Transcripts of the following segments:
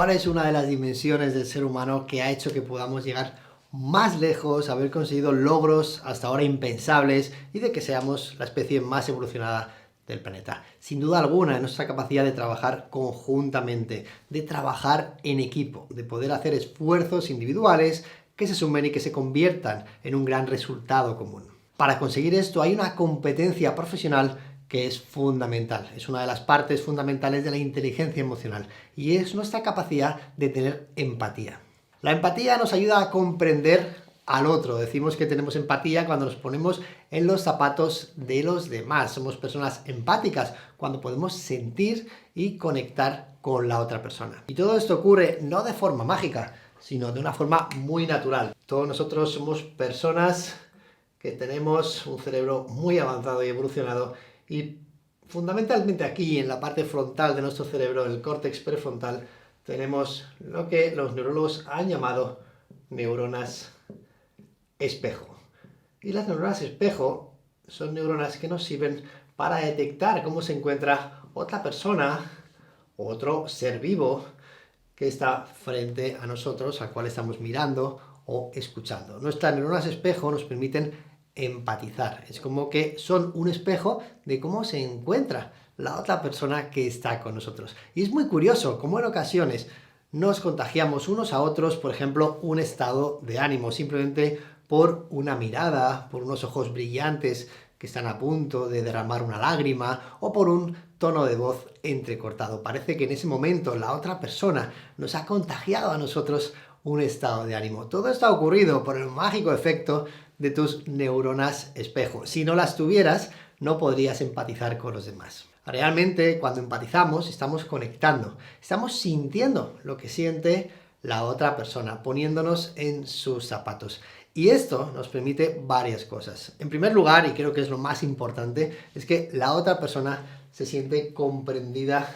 ¿Cuál es una de las dimensiones del ser humano que ha hecho que podamos llegar más lejos, haber conseguido logros hasta ahora impensables y de que seamos la especie más evolucionada del planeta? Sin duda alguna, es nuestra capacidad de trabajar conjuntamente, de trabajar en equipo, de poder hacer esfuerzos individuales que se sumen y que se conviertan en un gran resultado común. Para conseguir esto hay una competencia profesional que es fundamental, es una de las partes fundamentales de la inteligencia emocional y es nuestra capacidad de tener empatía. La empatía nos ayuda a comprender al otro. Decimos que tenemos empatía cuando nos ponemos en los zapatos de los demás. Somos personas empáticas cuando podemos sentir y conectar con la otra persona. Y todo esto ocurre no de forma mágica, sino de una forma muy natural. Todos nosotros somos personas que tenemos un cerebro muy avanzado y evolucionado y fundamentalmente aquí en la parte frontal de nuestro cerebro, el córtex prefrontal, tenemos lo que los neurólogos han llamado neuronas espejo. Y las neuronas espejo son neuronas que nos sirven para detectar cómo se encuentra otra persona o otro ser vivo que está frente a nosotros, al cual estamos mirando o escuchando. Nuestras neuronas espejo nos permiten empatizar. Es como que son un espejo de cómo se encuentra la otra persona que está con nosotros. Y es muy curioso cómo en ocasiones nos contagiamos unos a otros, por ejemplo, un estado de ánimo, simplemente por una mirada, por unos ojos brillantes que están a punto de derramar una lágrima o por un tono de voz entrecortado. Parece que en ese momento la otra persona nos ha contagiado a nosotros un estado de ánimo. Todo esto ha ocurrido por el mágico efecto de tus neuronas espejo. Si no las tuvieras, no podrías empatizar con los demás. Realmente, cuando empatizamos, estamos conectando, estamos sintiendo lo que siente la otra persona, poniéndonos en sus zapatos. Y esto nos permite varias cosas. En primer lugar, y creo que es lo más importante, es que la otra persona se siente comprendida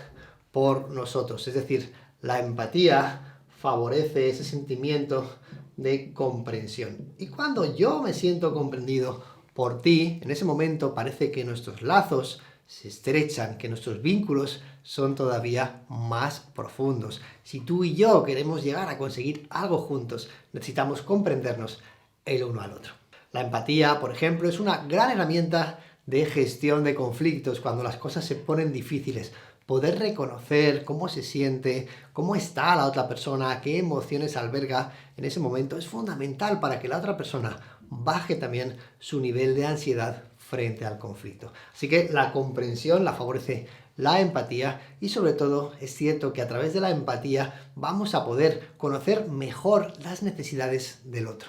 por nosotros. Es decir, la empatía favorece ese sentimiento de comprensión. Y cuando yo me siento comprendido por ti, en ese momento parece que nuestros lazos se estrechan, que nuestros vínculos son todavía más profundos. Si tú y yo queremos llegar a conseguir algo juntos, necesitamos comprendernos el uno al otro. La empatía, por ejemplo, es una gran herramienta de gestión de conflictos cuando las cosas se ponen difíciles. Poder reconocer cómo se siente, cómo está la otra persona, qué emociones alberga en ese momento es fundamental para que la otra persona baje también su nivel de ansiedad frente al conflicto. Así que la comprensión la favorece la empatía y sobre todo es cierto que a través de la empatía vamos a poder conocer mejor las necesidades del otro.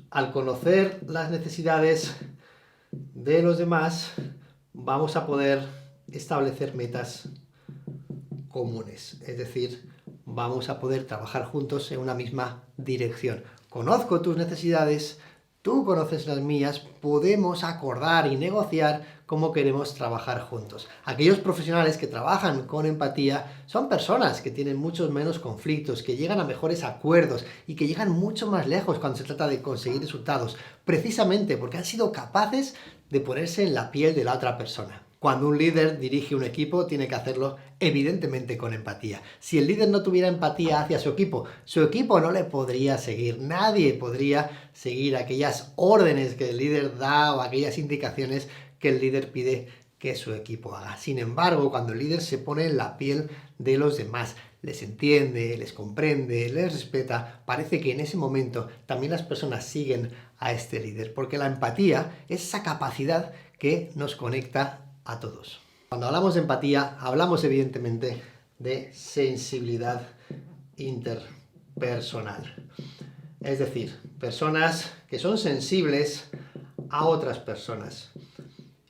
Al conocer las necesidades de los demás, vamos a poder establecer metas comunes, es decir, vamos a poder trabajar juntos en una misma dirección. Conozco tus necesidades, tú conoces las mías, podemos acordar y negociar cómo queremos trabajar juntos. Aquellos profesionales que trabajan con empatía son personas que tienen muchos menos conflictos, que llegan a mejores acuerdos y que llegan mucho más lejos cuando se trata de conseguir resultados, precisamente porque han sido capaces de ponerse en la piel de la otra persona. Cuando un líder dirige un equipo, tiene que hacerlo evidentemente con empatía. Si el líder no tuviera empatía hacia su equipo no le podría seguir. Nadie podría seguir aquellas órdenes que el líder da o aquellas indicaciones que el líder pide que su equipo haga. Sin embargo, cuando el líder se pone en la piel de los demás, les entiende, les comprende, les respeta, parece que en ese momento también las personas siguen a este líder, porque la empatía es esa capacidad que nos conecta a todos. Cuando hablamos de empatía, hablamos evidentemente de sensibilidad interpersonal. Es decir, personas que son sensibles a otras personas.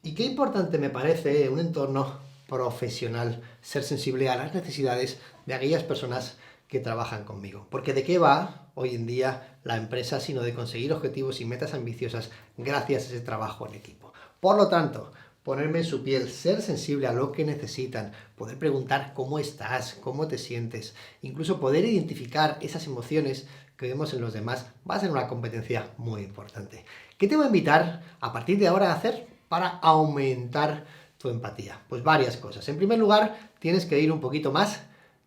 Y qué importante me parece en un entorno profesional ser sensible a las necesidades de aquellas personas que trabajan conmigo. Porque ¿de qué va hoy en día la empresa sino de conseguir objetivos y metas ambiciosas gracias a ese trabajo en equipo? Por lo tanto, ponerme en su piel, ser sensible a lo que necesitan, poder preguntar cómo estás, cómo te sientes, incluso poder identificar esas emociones que vemos en los demás, va a ser una competencia muy importante. ¿Qué te voy a invitar a partir de ahora a hacer para aumentar tu empatía? Pues varias cosas. En primer lugar, tienes que ir un poquito más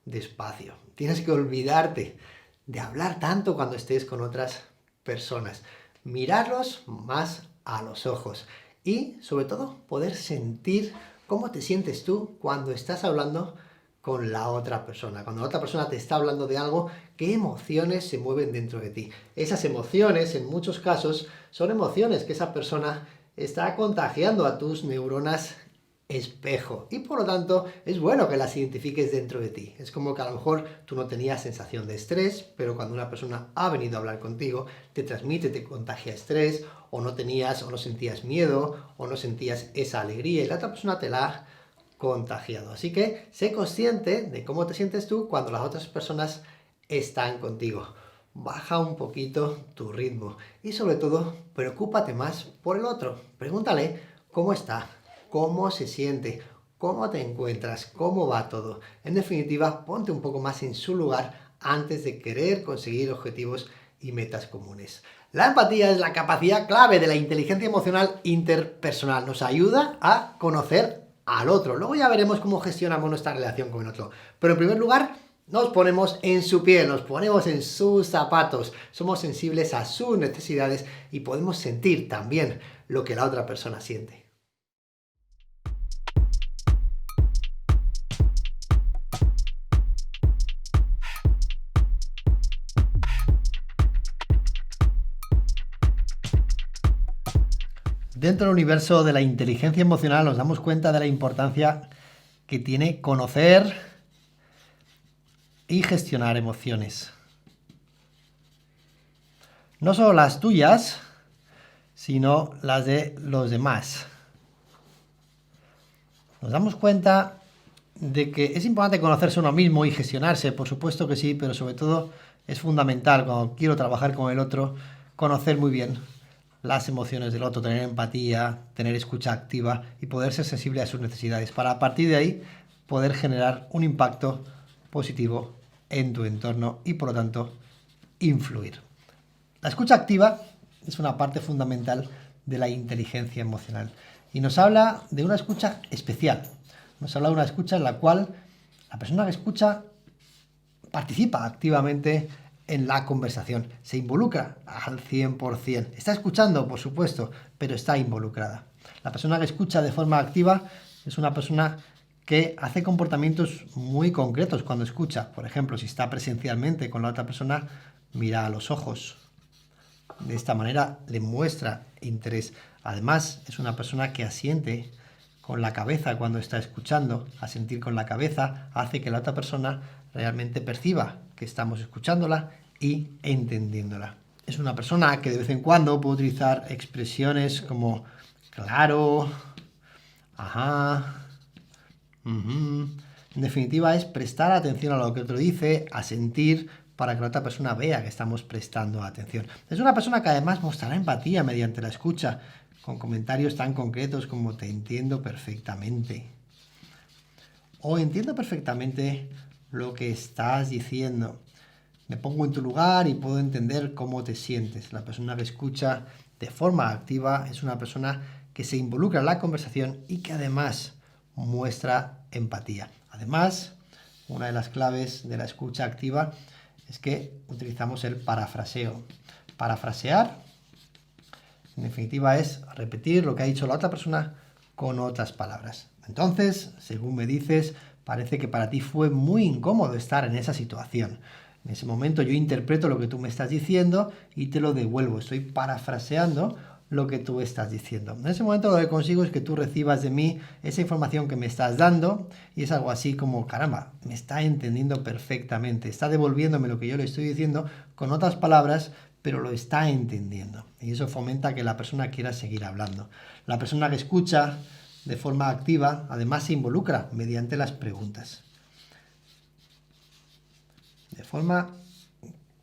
despacio. Tienes que olvidarte de hablar tanto cuando estés con otras personas. Mirarlos más a los ojos y, sobre todo, poder sentir cómo te sientes tú cuando estás hablando con la otra persona. Cuando la otra persona te está hablando de algo, ¿qué emociones se mueven dentro de ti? Esas emociones, en muchos casos, son emociones que esa persona está contagiando a tus neuronas espejo y por lo tanto es bueno que las identifiques dentro de ti. Es como que a lo mejor tú no tenías sensación de estrés, pero cuando una persona ha venido a hablar contigo, te transmite, te contagia estrés, o no tenías o no sentías miedo o no sentías esa alegría y la otra persona te la ha contagiado. Así que sé consciente de cómo te sientes tú cuando las otras personas están contigo. Baja un poquito tu ritmo y sobre todo preocúpate más por el otro. Pregúntale cómo está, cómo se siente, cómo te encuentras, cómo va todo. En definitiva, ponte un poco más en su lugar antes de querer conseguir objetivos y metas comunes. La empatía es la capacidad clave de la inteligencia emocional interpersonal. Nos ayuda a conocer al otro. Luego ya veremos cómo gestionamos nuestra relación con el otro. Pero en primer lugar, nos ponemos en su piel, nos ponemos en sus zapatos, somos sensibles a sus necesidades y podemos sentir también lo que la otra persona siente. Dentro del universo de la inteligencia emocional nos damos cuenta de la importancia que tiene conocer y gestionar emociones. No solo las tuyas, sino las de los demás. Nos damos cuenta de que es importante conocerse uno mismo y gestionarse, por supuesto que sí, pero sobre todo es fundamental cuando quiero trabajar con el otro, conocer muy bien las emociones del otro, tener empatía, tener escucha activa y poder ser sensible a sus necesidades, para a partir de ahí poder generar un impacto positivo en tu entorno y por lo tanto influir. La escucha activa es una parte fundamental de la inteligencia emocional y nos habla de una escucha especial. Nos habla de una escucha en la cual la persona que escucha participa activamente en la conversación, se involucra al 100%. Está escuchando, por supuesto, pero está involucrada. La persona que escucha de forma activa es una persona que hace comportamientos muy concretos cuando escucha. Por ejemplo, si está presencialmente con la otra persona, mira a los ojos. De esta manera le muestra interés. Además, es una persona que asiente con la cabeza cuando está escuchando. Asentir con la cabeza hace que la otra persona realmente perciba que estamos escuchándola y entendiéndola. Es una persona que de vez en cuando puede utilizar expresiones como claro, ajá, en definitiva es prestar atención a lo que otro dice, asentir para que la otra persona vea que estamos prestando atención. Es una persona que además mostrará empatía mediante la escucha, con comentarios tan concretos como te entiendo perfectamente. O entiendo perfectamente lo que estás diciendo. Me pongo en tu lugar y puedo entender cómo te sientes. La persona que escucha de forma activa es una persona que se involucra en la conversación y que además muestra empatía. Además, una de las claves de la escucha activa es que utilizamos el parafraseo. Parafrasear, en definitiva, es repetir lo que ha dicho la otra persona con otras palabras. Entonces, según me dices, parece que para ti fue muy incómodo estar en esa situación. En ese momento yo interpreto lo que tú me estás diciendo y te lo devuelvo. Estoy parafraseando lo que tú estás diciendo. En ese momento lo que consigo es que tú recibas de mí esa información que me estás dando y es algo así como, caramba, me está entendiendo perfectamente, está devolviéndome lo que yo le estoy diciendo con otras palabras, pero lo está entendiendo. Y eso fomenta que la persona quiera seguir hablando. La persona que escucha de forma activa, además se involucra mediante las preguntas. De forma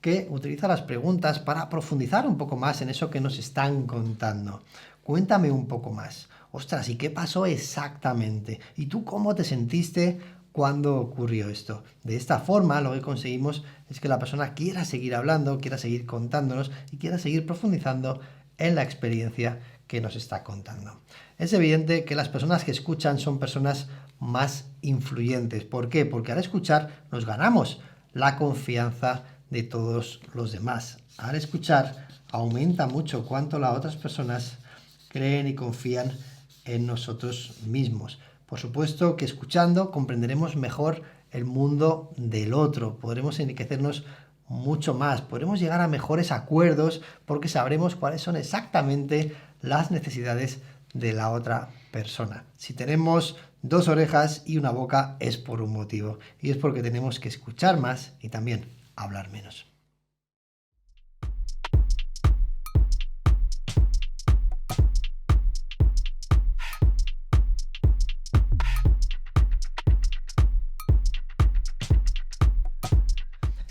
que utiliza las preguntas para profundizar un poco más en eso que nos están contando. Cuéntame un poco más. Ostras, ¿y qué pasó exactamente? ¿Y tú cómo te sentiste cuando ocurrió esto? De esta forma lo que conseguimos es que la persona quiera seguir hablando, quiera seguir contándonos y quiera seguir profundizando en la experiencia que nos está contando. Es evidente que las personas que escuchan son personas más influyentes. ¿Por qué? Porque al escuchar nos ganamos la confianza de todos los demás. Al escuchar aumenta mucho cuánto las otras personas creen y confían en nosotros mismos. Por supuesto que escuchando comprenderemos mejor el mundo del otro, podremos enriquecernos mucho más, podremos llegar a mejores acuerdos porque sabremos cuáles son exactamente las necesidades de la otra persona. Si tenemos dos orejas y una boca es por un motivo, y es porque tenemos que escuchar más y también hablar menos.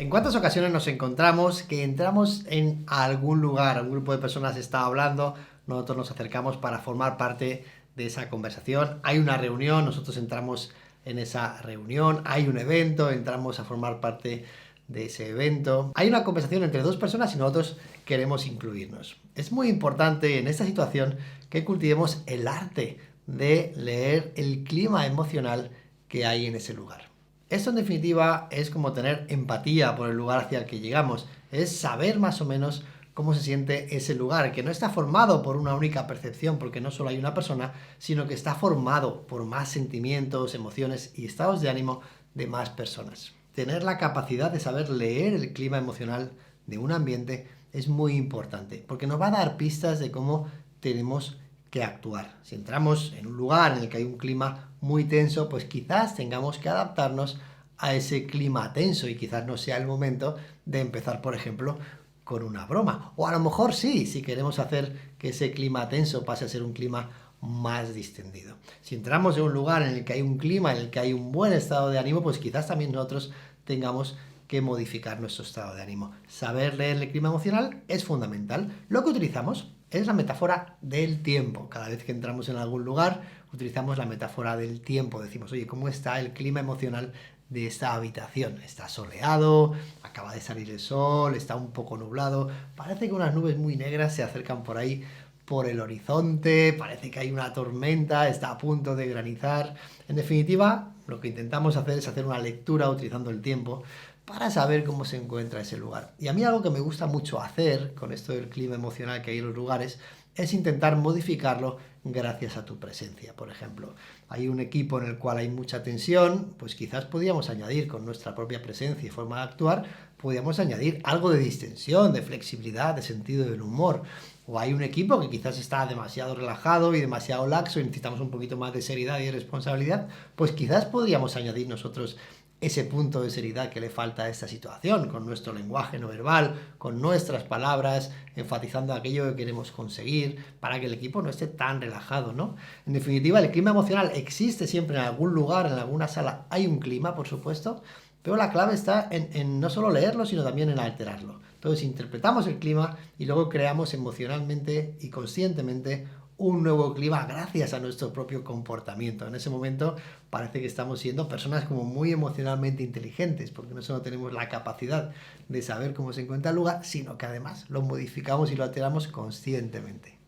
¿En cuántas ocasiones nos encontramos que entramos en algún lugar, un grupo de personas está hablando, nosotros nos acercamos para formar parte de esa conversación, hay una reunión, nosotros entramos en esa reunión, hay un evento, entramos a formar parte de ese evento, hay una conversación entre dos personas y nosotros queremos incluirnos? Es muy importante en esta situación que cultivemos el arte de leer el clima emocional que hay en ese lugar. Esto en definitiva es como tener empatía por el lugar hacia el que llegamos, es saber más o menos cómo se siente ese lugar, que no está formado por una única percepción, porque no solo hay una persona, sino que está formado por más sentimientos, emociones y estados de ánimo de más personas. Tener la capacidad de saber leer el clima emocional de un ambiente es muy importante, porque nos va a dar pistas de cómo tenemos que actuar. Si entramos en un lugar en el que hay un clima muy tenso, pues quizás tengamos que adaptarnos a ese clima tenso y quizás no sea el momento de empezar, por ejemplo, con una broma. O a lo mejor sí, si queremos hacer que ese clima tenso pase a ser un clima más distendido. Si entramos en un lugar en el que hay un clima, en el que hay un buen estado de ánimo, pues quizás también nosotros tengamos que modificar nuestro estado de ánimo. Saber leer el clima emocional es fundamental. Lo que utilizamos es la metáfora del tiempo. Cada vez que entramos en algún lugar, utilizamos la metáfora del tiempo. Decimos, oye, ¿cómo está el clima emocional de esta habitación? ¿Está soleado? ¿Acaba de salir el sol? ¿Está un poco nublado? Parece que unas nubes muy negras se acercan por ahí, por el horizonte. Parece que hay una tormenta, está a punto de granizar. En definitiva, lo que intentamos hacer es hacer una lectura utilizando el tiempo para saber cómo se encuentra ese lugar. Y a mí algo que me gusta mucho hacer con esto del clima emocional que hay en los lugares es intentar modificarlo gracias a tu presencia. Por ejemplo, hay un equipo en el cual hay mucha tensión, pues quizás podríamos añadir con nuestra propia presencia y forma de actuar, podríamos añadir algo de distensión, de flexibilidad, de sentido del humor. O hay un equipo que quizás está demasiado relajado y demasiado laxo y necesitamos un poquito más de seriedad y de responsabilidad, pues quizás podríamos añadir nosotros ese punto de seriedad que le falta a esta situación, con nuestro lenguaje no verbal, con nuestras palabras, enfatizando aquello que queremos conseguir, para que el equipo no esté tan relajado, ¿no? En definitiva, el clima emocional existe siempre en algún lugar, en alguna sala, hay un clima, por supuesto, pero la clave está en no solo leerlo, sino también en alterarlo. Entonces, interpretamos el clima y luego creamos emocionalmente y conscientemente un nuevo clima gracias a nuestro propio comportamiento. En ese momento parece que estamos siendo personas como muy emocionalmente inteligentes, porque no solo tenemos la capacidad de saber cómo se encuentra el lugar, sino que además lo modificamos y lo alteramos conscientemente.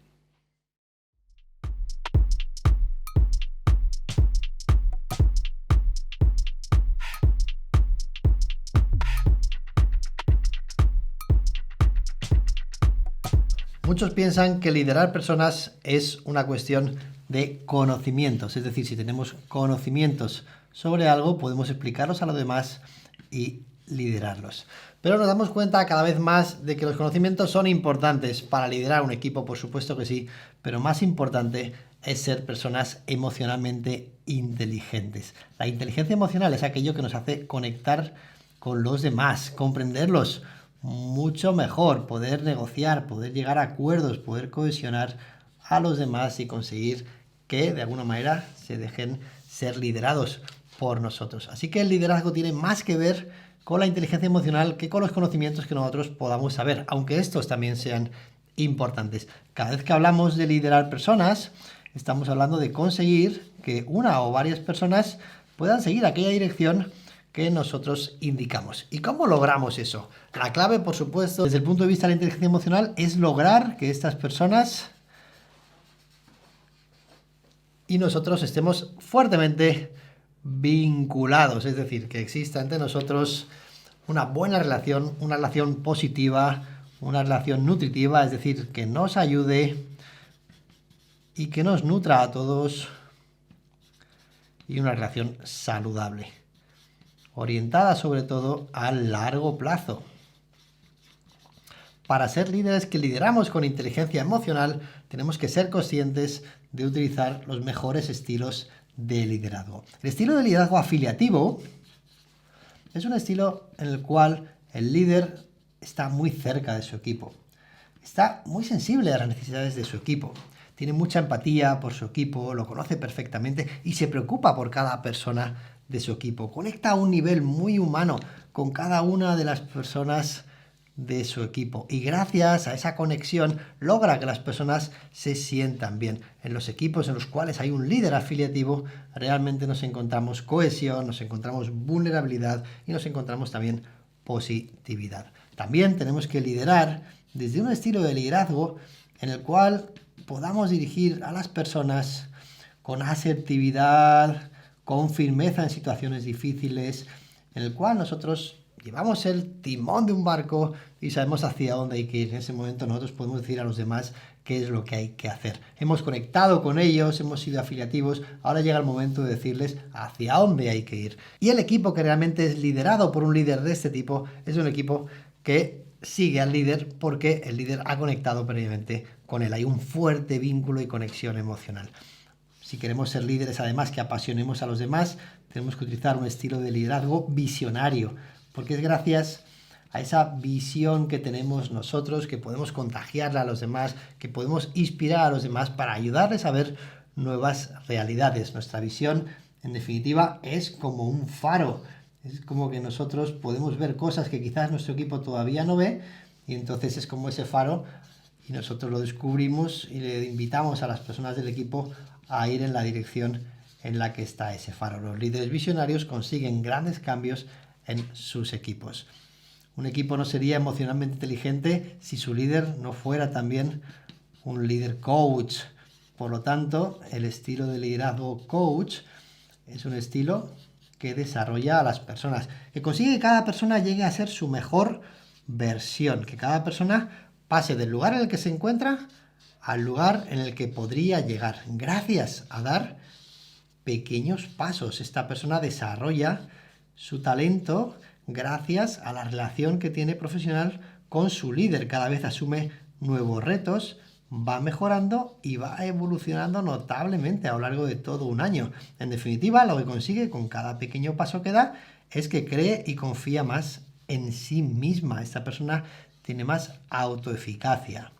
Muchos piensan que liderar personas es una cuestión de conocimientos, es decir, si tenemos conocimientos sobre algo, podemos explicarlos a los demás y liderarlos. Pero nos damos cuenta cada vez más de que los conocimientos son importantes para liderar un equipo, por supuesto que sí, pero más importante es ser personas emocionalmente inteligentes. La inteligencia emocional es aquello que nos hace conectar con los demás, comprenderlos mucho mejor, poder negociar, poder llegar a acuerdos, poder cohesionar a los demás y conseguir que de alguna manera se dejen ser liderados por nosotros. Así que el liderazgo tiene más que ver con la inteligencia emocional que con los conocimientos que nosotros podamos saber, aunque estos también sean importantes. Cada vez que hablamos de liderar personas, estamos hablando de conseguir que una o varias personas puedan seguir aquella dirección que nosotros indicamos. ¿Y cómo logramos eso? La clave, por supuesto, desde el punto de vista de la inteligencia emocional, es lograr que estas personas y nosotros estemos fuertemente vinculados, es decir, que exista entre nosotros una buena relación, una relación positiva, una relación nutritiva, es decir, que nos ayude y que nos nutra a todos, y una relación saludable, orientada sobre todo a largo plazo. Para ser líderes que lideramos con inteligencia emocional, tenemos que ser conscientes de utilizar los mejores estilos de liderazgo. El estilo de liderazgo afiliativo es un estilo en el cual el líder está muy cerca de su equipo, está muy sensible a las necesidades de su equipo, tiene mucha empatía por su equipo, lo conoce perfectamente y se preocupa por cada persona de su equipo. Conecta a un nivel muy humano con cada una de las personas de su equipo y gracias a esa conexión logra que las personas se sientan bien. En los equipos en los cuales hay un líder afiliativo realmente nos encontramos cohesión, nos encontramos vulnerabilidad y nos encontramos también positividad. También tenemos que liderar desde un estilo de liderazgo en el cual podamos dirigir a las personas con asertividad, con firmeza en situaciones difíciles, en el cual nosotros llevamos el timón de un barco y sabemos hacia dónde hay que ir. En ese momento nosotros podemos decir a los demás qué es lo que hay que hacer. Hemos conectado con ellos, hemos sido afiliativos, ahora llega el momento de decirles hacia dónde hay que ir. Y el equipo que realmente es liderado por un líder de este tipo es un equipo que sigue al líder porque el líder ha conectado previamente con él. Hay un fuerte vínculo y conexión emocional. Si queremos ser líderes además que apasionemos a los demás, tenemos que utilizar un estilo de liderazgo visionario, porque es gracias a esa visión que tenemos nosotros que podemos contagiarla a los demás, que podemos inspirar a los demás para ayudarles a ver nuevas realidades. Nuestra visión, en definitiva, es como un faro. Es como que nosotros podemos ver cosas que quizás nuestro equipo todavía no ve y entonces es como ese faro y nosotros lo descubrimos y le invitamos a las personas del equipo a ir en la dirección en la que está ese faro. Los líderes visionarios consiguen grandes cambios en sus equipos. Un equipo no sería emocionalmente inteligente si su líder no fuera también un líder coach. Por lo tanto, el estilo de liderazgo coach es un estilo que desarrolla a las personas, que consigue que cada persona llegue a ser su mejor versión, que cada persona pase del lugar en el que se encuentra al lugar en el que podría llegar, gracias a dar pequeños pasos. Esta persona desarrolla su talento gracias a la relación que tiene profesional con su líder. Cada vez asume nuevos retos, va mejorando y va evolucionando notablemente a lo largo de todo un año. En definitiva, lo que consigue con cada pequeño paso que da es que cree y confía más en sí misma. Esta persona tiene más autoeficacia,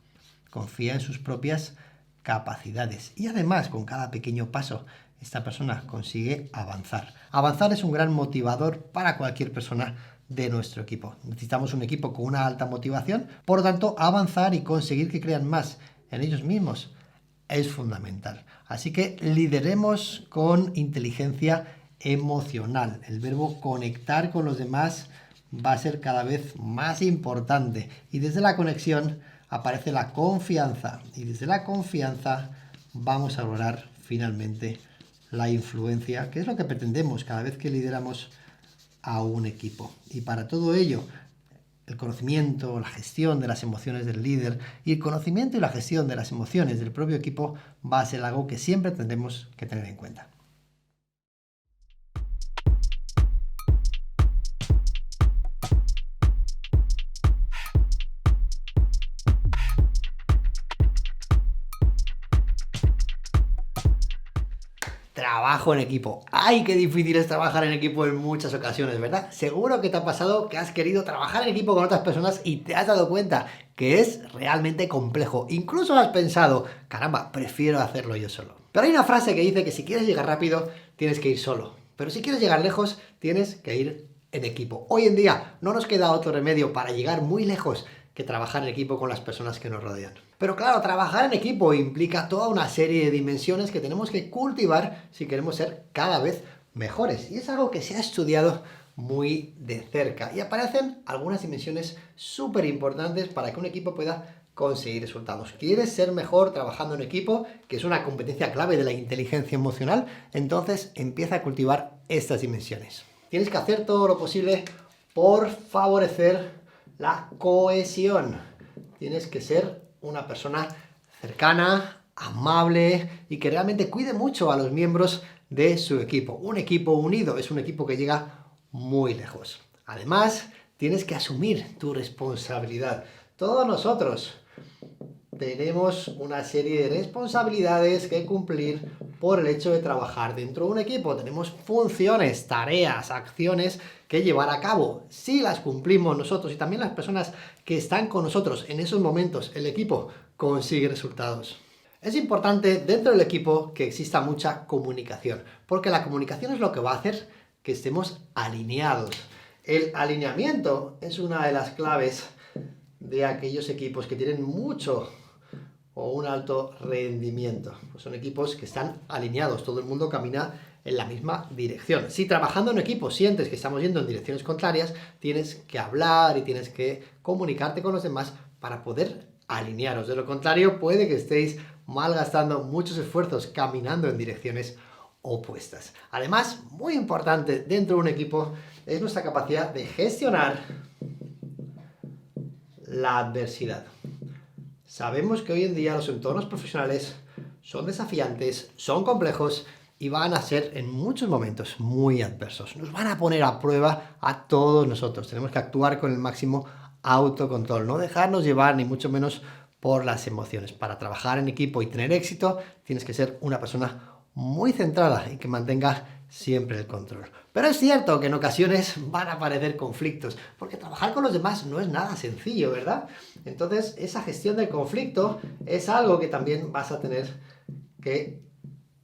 confía en sus propias capacidades y además con cada pequeño paso esta persona consigue avanzar. Avanzar es un gran motivador para cualquier persona de nuestro equipo. Necesitamos un equipo con una alta motivación, por lo tanto, avanzar y conseguir que crean más en ellos mismos es fundamental. Así que lideremos con inteligencia emocional. El verbo conectar con los demás va a ser cada vez más importante y desde la conexión aparece la confianza y desde la confianza vamos a lograr finalmente la influencia, que es lo que pretendemos cada vez que lideramos a un equipo. Y para todo ello, el conocimiento, la gestión de las emociones del líder y el conocimiento y la gestión de las emociones del propio equipo va a ser algo que siempre tendremos que tener en cuenta. Trabajo en equipo. ¡Ay, qué difícil es trabajar en equipo en muchas ocasiones!, ¿verdad? Seguro que te ha pasado que has querido trabajar en equipo con otras personas y te has dado cuenta que es realmente complejo. Incluso has pensado, caramba, prefiero hacerlo yo solo. Pero hay una frase que dice que si quieres llegar rápido, tienes que ir solo. Pero si quieres llegar lejos, tienes que ir en equipo. Hoy en día no nos queda otro remedio para llegar muy lejos que trabajar en equipo con las personas que nos rodean. Pero claro, trabajar en equipo implica toda una serie de dimensiones que tenemos que cultivar si queremos ser cada vez mejores. Y es algo que se ha estudiado muy de cerca. Y aparecen algunas dimensiones súper importantes para que un equipo pueda conseguir resultados. ¿Quieres ser mejor trabajando en equipo, que es una competencia clave de la inteligencia emocional? Entonces empieza a cultivar estas dimensiones. Tienes que hacer todo lo posible por favorecer la cohesión. Tienes que ser una persona cercana, amable y que realmente cuide mucho a los miembros de su equipo. Un equipo unido es un equipo que llega muy lejos. Además, tienes que asumir tu responsabilidad. Todos nosotros tenemos una serie de responsabilidades que cumplir por el hecho de trabajar dentro de un equipo. Tenemos funciones, tareas, acciones que llevar a cabo. Si las cumplimos nosotros y también las personas que están con nosotros en esos momentos, el equipo consigue resultados. Es importante dentro del equipo que exista mucha comunicación, porque la comunicación es lo que va a hacer que estemos alineados. El alineamiento es una de las claves de aquellos equipos que tienen mucho o un alto rendimiento. Pues son equipos que están alineados, todo el mundo camina en la misma dirección. Si trabajando en equipo sientes que estamos yendo en direcciones contrarias, tienes que hablar y tienes que comunicarte con los demás para poder alinearos. De lo contrario, puede que estéis malgastando muchos esfuerzos caminando en direcciones opuestas. Además, muy importante dentro de un equipo es nuestra capacidad de gestionar la adversidad. Sabemos que hoy en día los entornos profesionales son desafiantes, son complejos y van a ser en muchos momentos muy adversos. Nos van a poner a prueba a todos nosotros. Tenemos que actuar con el máximo autocontrol, no dejarnos llevar ni mucho menos por las emociones. Para trabajar en equipo y tener éxito, tienes que ser una persona muy centrada y que mantenga siempre el control. Pero es cierto que en ocasiones van a aparecer conflictos, porque trabajar con los demás no es nada sencillo, ¿verdad? Entonces, esa gestión del conflicto es algo que también vas a tener que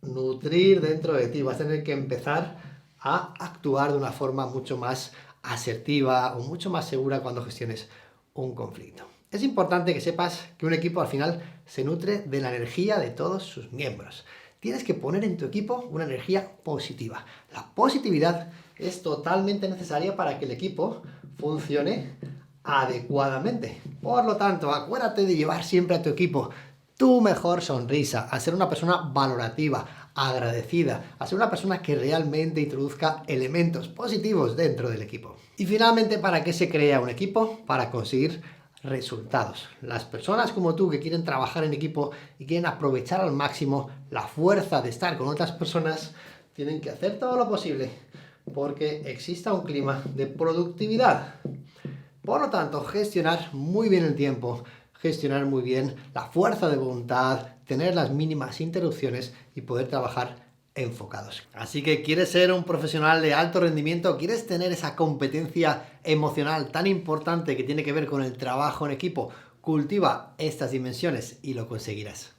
nutrir dentro de ti. Vas a tener que empezar a actuar de una forma mucho más asertiva o mucho más segura cuando gestiones un conflicto. Es importante que sepas que un equipo al final se nutre de la energía de todos sus miembros. Tienes que poner en tu equipo una energía positiva. La positividad es totalmente necesaria para que el equipo funcione adecuadamente. Por lo tanto, acuérdate de llevar siempre a tu equipo tu mejor sonrisa, a ser una persona valorativa, agradecida, a ser una persona que realmente introduzca elementos positivos dentro del equipo. Y finalmente, ¿para qué se crea un equipo? Para conseguir resultados. Las personas como tú que quieren trabajar en equipo y quieren aprovechar al máximo la fuerza de estar con otras personas, tienen que hacer todo lo posible porque exista un clima de productividad. Por lo tanto, gestionar muy bien el tiempo, gestionar muy bien la fuerza de voluntad, tener las mínimas interrupciones y poder trabajar enfocados. Así que ¿quieres ser un profesional de alto rendimiento? ¿Quieres tener esa competencia emocional tan importante que tiene que ver con el trabajo en equipo? Cultiva estas dimensiones y lo conseguirás.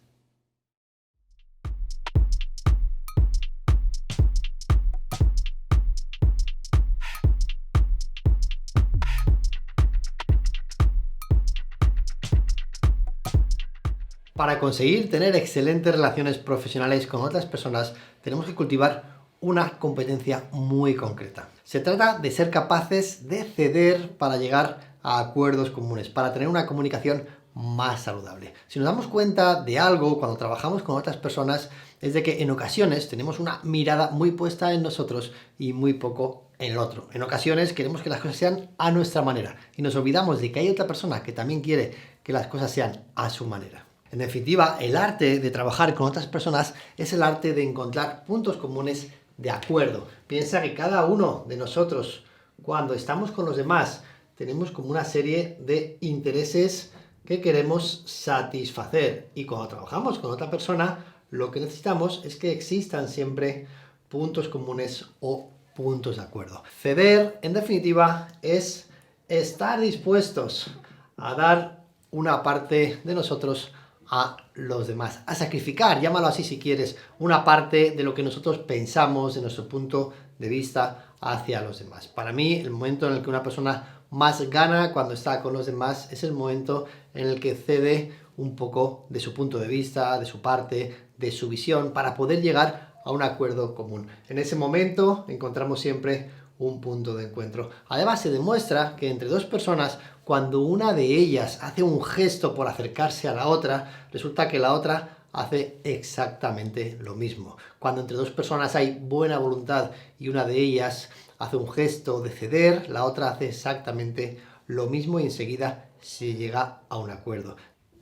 Para conseguir tener excelentes relaciones profesionales con otras personas, tenemos que cultivar una competencia muy concreta. Se trata de ser capaces de ceder para llegar a acuerdos comunes, para tener una comunicación más saludable. Si nos damos cuenta de algo cuando trabajamos con otras personas, es de que en ocasiones tenemos una mirada muy puesta en nosotros y muy poco en el otro. En ocasiones queremos que las cosas sean a nuestra manera y nos olvidamos de que hay otra persona que también quiere que las cosas sean a su manera. En definitiva, el arte de trabajar con otras personas es el arte de encontrar puntos comunes de acuerdo. Piensa que cada uno de nosotros, cuando estamos con los demás, tenemos como una serie de intereses que queremos satisfacer. Y cuando trabajamos con otra persona, lo que necesitamos es que existan siempre puntos comunes o puntos de acuerdo. Ceder, en definitiva, es estar dispuestos a dar una parte de nosotros a los demás, a sacrificar, llámalo así si quieres, una parte de lo que nosotros pensamos, de nuestro punto de vista hacia los demás. Para mí, el momento en el que una persona más gana cuando está con los demás es el momento en el que cede un poco de su punto de vista, de su parte, de su visión, para poder llegar a un acuerdo común. En ese momento encontramos siempre un punto de encuentro. Además, se demuestra que entre dos personas, cuando una de ellas hace un gesto por acercarse a la otra, resulta que la otra hace exactamente lo mismo. Cuando entre dos personas hay buena voluntad y una de ellas hace un gesto de ceder, la otra hace exactamente lo mismo y enseguida se llega a un acuerdo.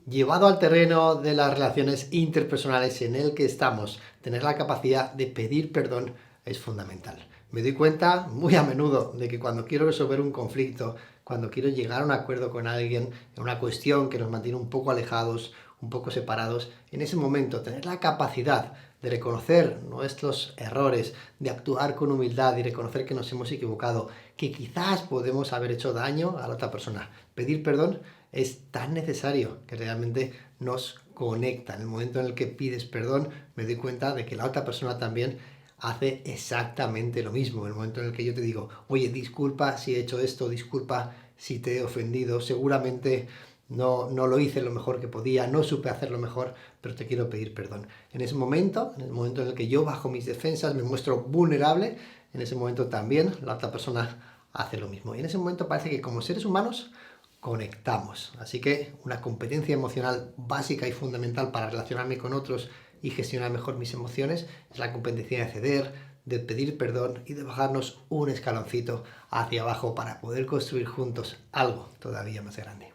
Llevado al terreno de las relaciones interpersonales en el que estamos, tener la capacidad de pedir perdón es fundamental. Me doy cuenta muy a menudo de que cuando quiero resolver un conflicto, cuando quiero llegar a un acuerdo con alguien en una cuestión que nos mantiene un poco alejados, un poco separados, en ese momento tener la capacidad de reconocer nuestros errores, de actuar con humildad y reconocer que nos hemos equivocado, que quizás podemos haber hecho daño a la otra persona. Pedir perdón es tan necesario que realmente nos conecta. En el momento en el que pides perdón, me doy cuenta de que la otra persona también hace exactamente lo mismo. En el momento en el que yo te digo, oye, disculpa si he hecho esto, disculpa si te he ofendido, seguramente no lo hice lo mejor que podía, no supe hacerlo mejor, pero te quiero pedir perdón. En ese momento, en el momento en el que yo bajo mis defensas, me muestro vulnerable, en ese momento también la otra persona hace lo mismo. Y en ese momento parece que como seres humanos conectamos. Así que una competencia emocional básica y fundamental para relacionarme con otros y gestionar mejor mis emociones es la competencia de ceder, de pedir perdón y de bajarnos un escaloncito hacia abajo para poder construir juntos algo todavía más grande.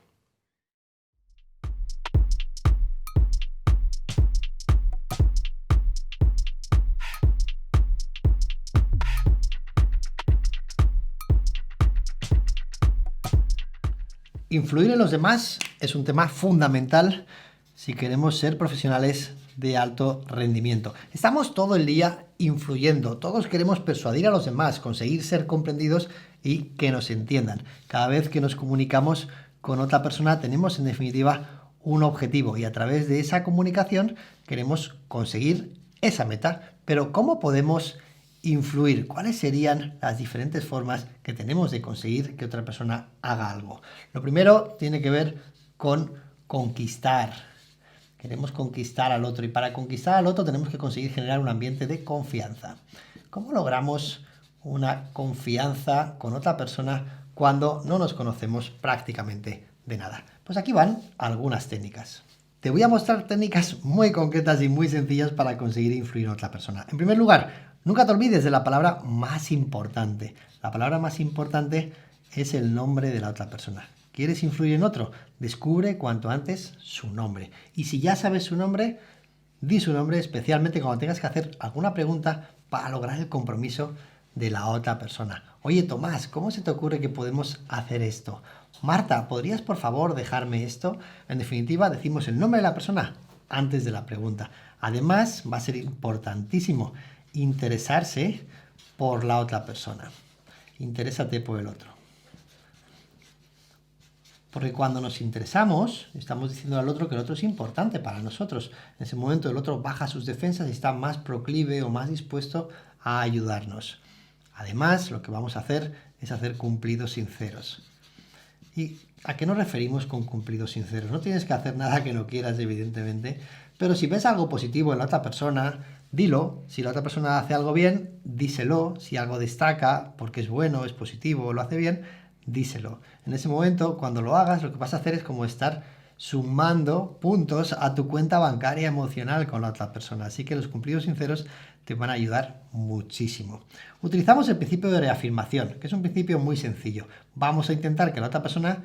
Influir en los demás es un tema fundamental si queremos ser profesionales de alto rendimiento. Estamos todo el día influyendo, todos queremos persuadir a los demás, conseguir ser comprendidos y que nos entiendan. Cada vez que nos comunicamos con otra persona tenemos en definitiva un objetivo y a través de esa comunicación queremos conseguir esa meta. Pero ¿cómo podemos influir? ¿Cuáles serían las diferentes formas que tenemos de conseguir que otra persona haga algo? Lo primero tiene que ver con conquistar. Queremos conquistar al otro y para conquistar al otro tenemos que conseguir generar un ambiente de confianza. ¿Cómo logramos una confianza con otra persona cuando no nos conocemos prácticamente de nada? Pues aquí van algunas técnicas. Te voy a mostrar técnicas muy concretas y muy sencillas para conseguir influir en otra persona. En primer lugar, nunca te olvides de la palabra más importante. La palabra más importante es el nombre de la otra persona. ¿Quieres influir en otro? Descubre cuanto antes su nombre. Y si ya sabes su nombre, di su nombre, especialmente cuando tengas que hacer alguna pregunta para lograr el compromiso de la otra persona. Oye, Tomás, ¿cómo se te ocurre que podemos hacer esto? Marta, ¿podrías por favor dejarme esto? En definitiva, decimos el nombre de la persona antes de la pregunta. Además, va a ser importantísimo interesarse por la otra persona. Interésate por el otro. Porque cuando nos interesamos, estamos diciendo al otro que el otro es importante para nosotros. En ese momento el otro baja sus defensas y está más proclive o más dispuesto a ayudarnos. Además, lo que vamos a hacer es hacer cumplidos sinceros. ¿Y a qué nos referimos con cumplidos sinceros? No tienes que hacer nada que no quieras, evidentemente, pero si ves algo positivo en la otra persona, dilo. Si la otra persona hace algo bien, díselo. Si algo destaca porque es bueno, es positivo, lo hace bien, díselo. En ese momento, cuando lo hagas, lo que vas a hacer es como estar sumando puntos a tu cuenta bancaria emocional con la otra persona. Así que los cumplidos sinceros te van a ayudar muchísimo. Utilizamos el principio de reafirmación, que es un principio muy sencillo. Vamos a intentar que la otra persona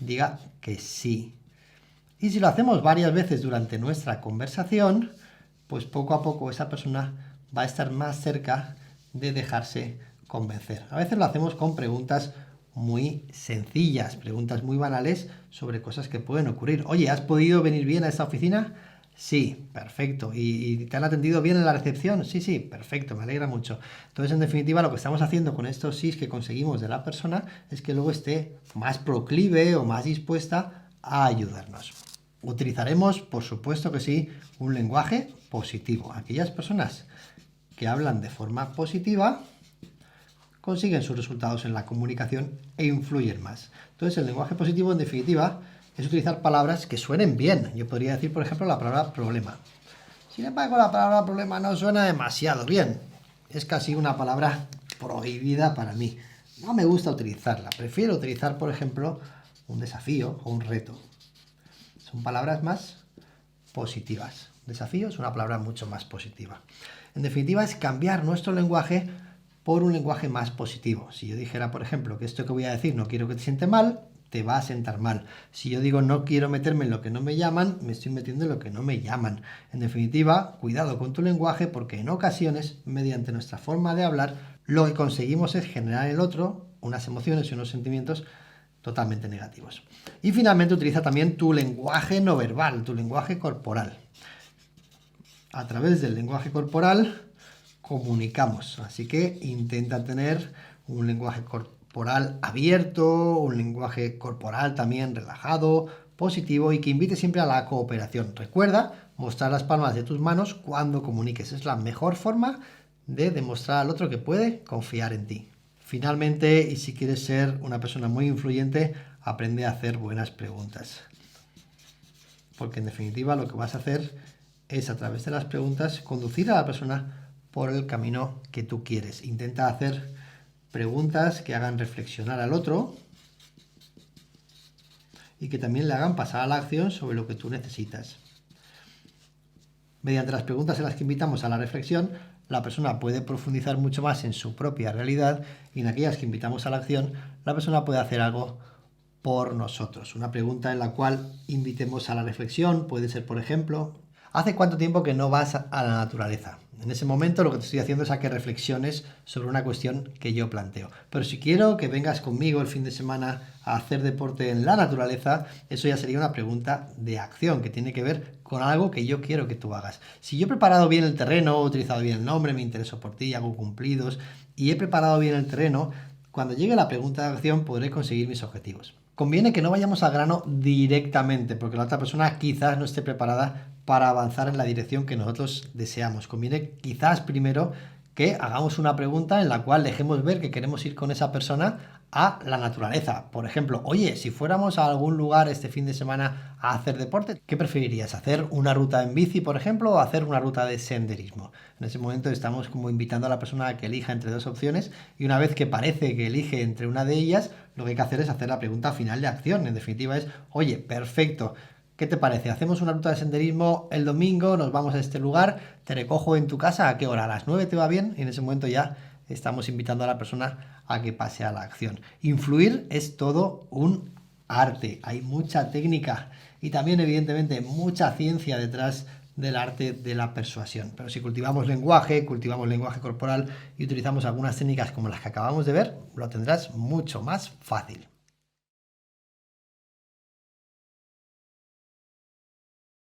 diga que sí. Y si lo hacemos varias veces durante nuestra conversación, pues poco a poco esa persona va a estar más cerca de dejarse convencer. A veces lo hacemos con preguntas muy sencillas, preguntas muy banales sobre cosas que pueden ocurrir. Oye, ¿has podido venir bien a esta oficina? Sí, perfecto. ¿Y te han atendido bien en la recepción? Sí, sí, perfecto, me alegra mucho. Entonces, en definitiva, lo que estamos haciendo con estos sís que conseguimos de la persona es que luego esté más proclive o más dispuesta a ayudarnos. Utilizaremos, por supuesto que sí, un lenguaje positivo. Aquellas personas que hablan de forma positiva consiguen sus resultados en la comunicación e influyen más. Entonces, el lenguaje positivo, en definitiva, es utilizar palabras que suenen bien. Yo podría decir, por ejemplo, la palabra problema. Sin embargo, la palabra problema no suena demasiado bien. Es casi una palabra prohibida para mí. No me gusta utilizarla. Prefiero utilizar, por ejemplo, un desafío o un reto. Son palabras más positivas. Desafío es una palabra mucho más positiva. En definitiva, es cambiar nuestro lenguaje por un lenguaje más positivo. Si yo dijera, por ejemplo, que esto que voy a decir no quiero que te siente mal, te va a sentar mal. Si yo digo no quiero meterme en lo que no me llaman, me estoy metiendo en lo que no me llaman. En definitiva, cuidado con tu lenguaje porque en ocasiones, mediante nuestra forma de hablar, lo que conseguimos es generar en el otro unas emociones y unos sentimientos totalmente negativos. Y finalmente utiliza también tu lenguaje no verbal, tu lenguaje corporal. A través del lenguaje corporal comunicamos, así que intenta tener un lenguaje corporal abierto, un lenguaje corporal también relajado, positivo y que invite siempre a la cooperación. Recuerda mostrar las palmas de tus manos cuando comuniques, es la mejor forma de demostrar al otro que puede confiar en ti. Finalmente, y si quieres ser una persona muy influyente, aprende a hacer buenas preguntas. Porque en definitiva lo que vas a hacer es a través de las preguntas conducir a la persona por el camino que tú quieres. Intenta hacer preguntas que hagan reflexionar al otro y que también le hagan pasar a la acción sobre lo que tú necesitas. Mediante las preguntas en las que invitamos a la reflexión, la persona puede profundizar mucho más en su propia realidad y en aquellas que invitamos a la acción, la persona puede hacer algo por nosotros. Una pregunta en la cual invitemos a la reflexión puede ser, por ejemplo, ¿hace cuánto tiempo que no vas a la naturaleza? En ese momento lo que te estoy haciendo es a que reflexiones sobre una cuestión que yo planteo. Pero si quiero que vengas conmigo el fin de semana a hacer deporte en la naturaleza, eso ya sería una pregunta de acción que tiene que ver con algo que yo quiero que tú hagas. Si yo he preparado bien el terreno, he utilizado bien el nombre, me intereso por ti, hago cumplidos y he preparado bien el terreno, cuando llegue la pregunta de acción podré conseguir mis objetivos. Conviene que no vayamos al grano directamente, porque la otra persona quizás no esté preparada para avanzar en la dirección que nosotros deseamos. Conviene quizás primero que hagamos una pregunta en la cual dejemos ver que queremos ir con esa persona a la naturaleza. Por ejemplo, oye, si fuéramos a algún lugar este fin de semana a hacer deporte, ¿qué preferirías? ¿Hacer una ruta en bici, por ejemplo, o hacer una ruta de senderismo? En ese momento estamos como invitando a la persona a que elija entre dos opciones y una vez que parece que elige entre una de ellas, lo que hay que hacer es hacer la pregunta final de acción. En definitiva es, oye, perfecto. ¿Qué te parece? Hacemos una ruta de senderismo el domingo, nos vamos a este lugar, te recojo en tu casa, ¿a qué hora? ¿A las 9 te va bien? Y en ese momento ya estamos invitando a la persona a que pase a la acción. Influir es todo un arte, hay mucha técnica y también evidentemente mucha ciencia detrás del arte de la persuasión. Pero si cultivamos lenguaje corporal y utilizamos algunas técnicas como las que acabamos de ver, lo tendrás mucho más fácil.